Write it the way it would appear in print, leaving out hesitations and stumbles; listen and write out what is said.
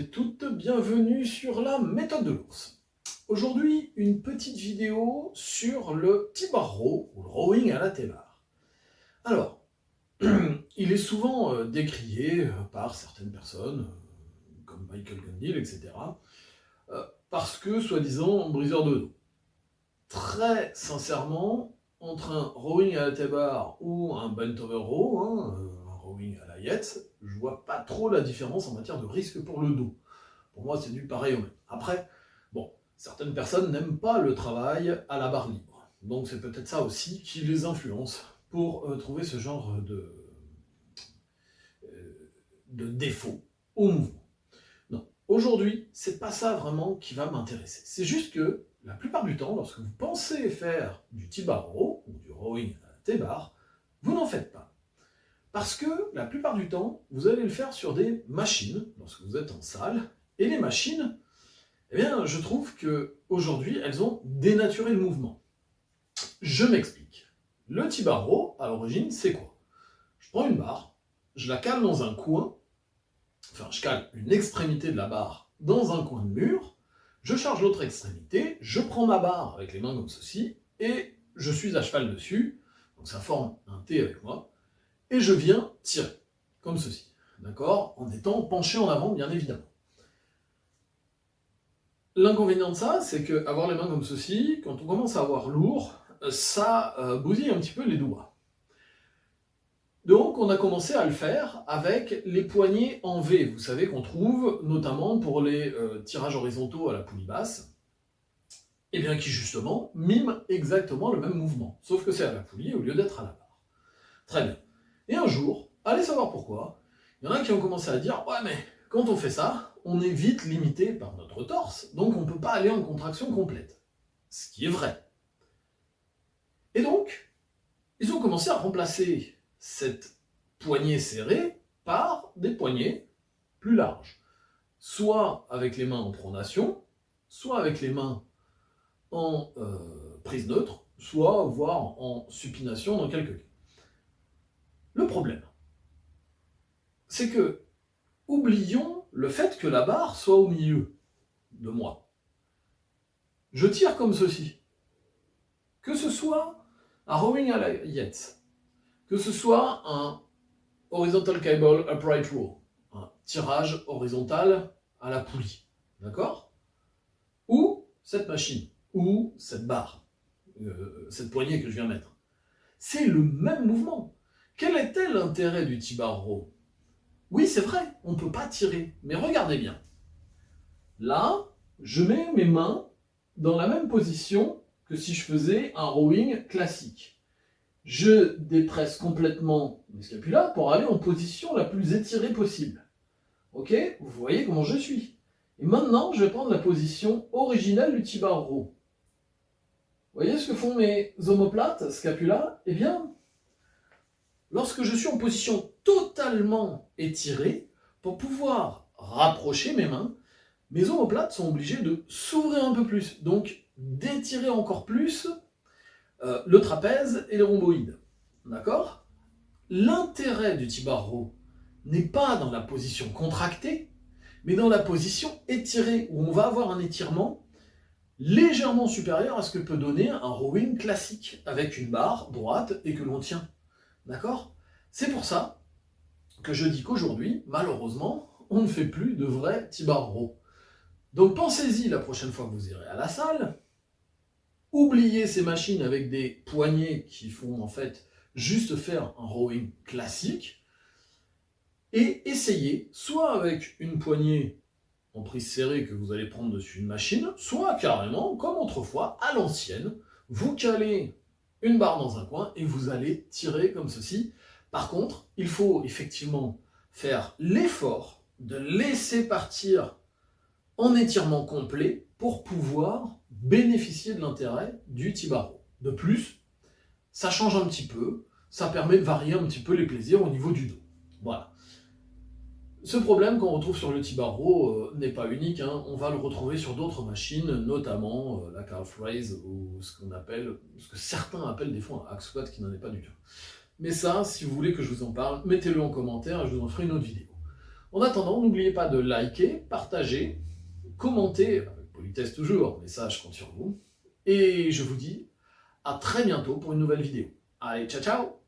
et toutes, bienvenue sur la méthode de l'ours. Aujourd'hui, une petite vidéo sur le T-bar row, ou le rowing à la T-bar. Alors, il est souvent décrié par certaines personnes, comme Michael Gundil, etc., parce que, soi-disant, briseur de dos. Très sincèrement, entre un rowing à la T-bar ou un bent over row, un rowing à la Yates, je vois pas trop la différence en matière de risque pour le dos. Pour moi, c'est du pareil au même. Après, bon, certaines personnes n'aiment pas le travail à la barre libre. Donc c'est peut-être ça aussi qui les influence pour trouver ce genre de défaut au mouvement. Non, aujourd'hui, c'est pas ça vraiment qui va m'intéresser. C'est juste que, la plupart du temps, lorsque vous pensez faire du T-bar row, ou du rowing à la T-bar, vous n'en faites pas. Parce que, la plupart du temps, vous allez le faire sur des machines, lorsque vous êtes en salle, et les machines, eh bien, je trouve qu'aujourd'hui, elles ont dénaturé le mouvement. Je m'explique. Le T-bar row, à l'origine, c'est quoi? Je prends une barre, je la cale dans un coin, enfin, je cale une extrémité de la barre dans un coin de mur, je charge l'autre extrémité, je prends ma barre avec les mains comme ceci, et je suis à cheval dessus, donc ça forme un T avec moi, et je viens tirer, comme ceci, d'accord? En étant penché en avant, bien évidemment. L'inconvénient de ça, c'est qu'avoir les mains comme ceci, quand on commence à avoir lourd, ça bousille un petit peu les doigts. Donc on a commencé à le faire avec les poignées en V, vous savez qu'on trouve notamment pour les tirages horizontaux à la poulie basse, et bien qui justement miment exactement le même mouvement, sauf que c'est à la poulie au lieu d'être à la barre. Très bien. Et un jour, allez savoir pourquoi, il y en a qui ont commencé à dire « Ouais mais quand on fait ça, on est vite limité par notre torse, donc on ne peut pas aller en contraction complète. » Ce qui est vrai. Et donc, ils ont commencé à remplacer cette poignée serrée par des poignées plus larges. Soit avec les mains en pronation, soit avec les mains en prise neutre, soit voire en supination dans quelques cas. Le problème, c'est que oublions le fait que la barre soit au milieu de moi. Je tire comme ceci. Que ce soit un rowing à la Yates, que ce soit un horizontal cable upright row, un tirage horizontal à la poulie, d'accord? Ou cette machine, ou cette barre, cette poignée que je viens mettre. C'est le même mouvement. Quel était l'intérêt du T-bar row? Oui, c'est vrai, on ne peut pas tirer, mais regardez bien. Là, je mets mes mains dans la même position que si je faisais un rowing classique. Je dépresse complètement mes scapulas pour aller en position la plus étirée possible. Ok? Vous voyez comment je suis. Et maintenant, je vais prendre la position originale du T-bar row. Vous voyez ce que font mes omoplates, scapulas? Eh bien, lorsque je suis en position totalement étirée, pour pouvoir rapprocher mes mains, mes omoplates sont obligées de s'ouvrir un peu plus, donc d'étirer encore plus le trapèze et les rhomboïdes. D'accord? L'intérêt du T-bar row n'est pas dans la position contractée, mais dans la position étirée, où on va avoir un étirement légèrement supérieur à ce que peut donner un rowing classique, avec une barre droite et que l'on tient. D'accord? C'est pour ça que je dis qu'aujourd'hui, malheureusement, on ne fait plus de vrai T-bar row. Donc pensez-y la prochaine fois que vous irez à la salle, oubliez ces machines avec des poignées qui font en fait juste faire un rowing classique, et essayez soit avec une poignée en prise serrée que vous allez prendre dessus une machine, soit carrément, comme autrefois, à l'ancienne, vous calez une barre dans un coin et vous allez tirer comme ceci. Par contre, il faut effectivement faire l'effort de laisser partir en étirement complet pour pouvoir bénéficier de l'intérêt du T-bar row. De plus, ça change un petit peu, ça permet de varier un petit peu les plaisirs au niveau du dos. Voilà. Ce problème qu'on retrouve sur le T-bar row n'est pas unique, on va le retrouver sur d'autres machines, notamment la calf raise, ou ce que certains appellent des fois un hack squat qui n'en est pas du tout. Mais ça, si vous voulez que je vous en parle, mettez-le en commentaire et je vous en ferai une autre vidéo. En attendant, n'oubliez pas de liker, partager, commenter, avec politesse toujours, mais ça je compte sur vous. Et je vous dis à très bientôt pour une nouvelle vidéo. Allez, ciao ciao!